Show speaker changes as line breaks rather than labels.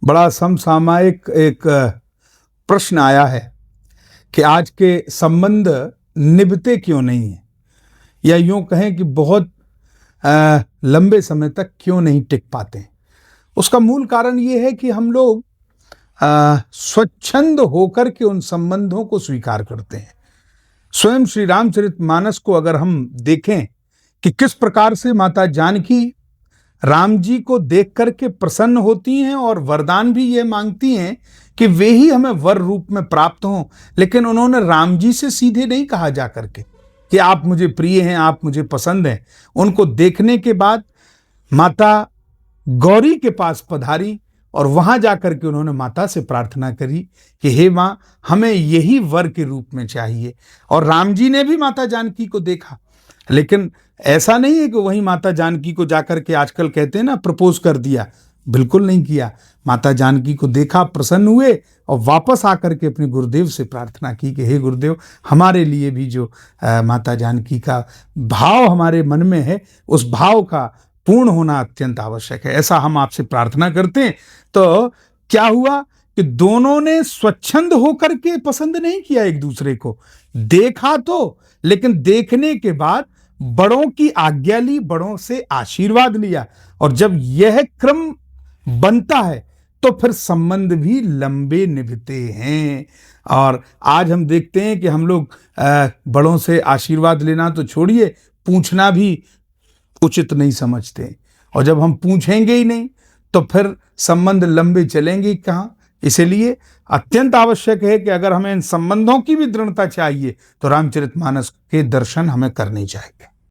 बड़ा समसामयिक एक प्रश्न आया है कि आज के संबंध निभते क्यों नहीं हैं, या यूं कहें कि बहुत लंबे समय तक क्यों नहीं टिक पाते हैं। उसका मूल कारण ये है कि हम लोग स्वच्छंद होकर के उन संबंधों को स्वीकार करते हैं। स्वयं श्री रामचरितमानस को अगर हम देखें कि किस प्रकार से माता जानकी राम जी को देख करके प्रसन्न होती हैं और वरदान भी ये मांगती हैं कि वे ही हमें वर रूप में प्राप्त हों, लेकिन उन्होंने राम जी से सीधे नहीं कहा जा करके कि आप मुझे प्रिय हैं, आप मुझे पसंद हैं। उनको देखने के बाद माता गौरी के पास पधारी और वहां जाकर के उन्होंने माता से प्रार्थना करी कि हे माँ, हमें यही वर के रूप में चाहिए। और राम जी ने भी माता जानकी को देखा, लेकिन ऐसा नहीं है कि वही माता जानकी को जाकर के आजकल कहते हैं ना प्रपोज कर दिया, बिल्कुल नहीं किया। माता जानकी को देखा, प्रसन्न हुए और वापस आकर के अपने गुरुदेव से प्रार्थना की कि हे गुरुदेव, हमारे लिए भी जो माता जानकी का भाव हमारे मन में है, उस भाव का पूर्ण होना अत्यंत आवश्यक है। ऐसा हम आपसे प्रार्थना करते हैं। तो क्या हुआ कि दोनों ने स्वच्छंद होकर के पसंद नहीं किया एक दूसरे को, देखा तो, लेकिन देखने के बाद बड़ों की आज्ञा ली, बड़ों से आशीर्वाद लिया। और जब यह क्रम बनता है तो फिर संबंध भी लंबे निभते हैं। और आज हम देखते हैं कि हम लोग बड़ों से आशीर्वाद लेना तो छोड़िए, पूछना भी उचित नहीं समझते। और जब हम पूछेंगे ही नहीं तो फिर संबंध लंबे चलेंगे कहाँ। इसलिए अत्यंत आवश्यक है कि अगर हमें इन संबंधों की भी दृढ़ता चाहिए तो रामचरितमानस के दर्शन हमें करने चाहिए।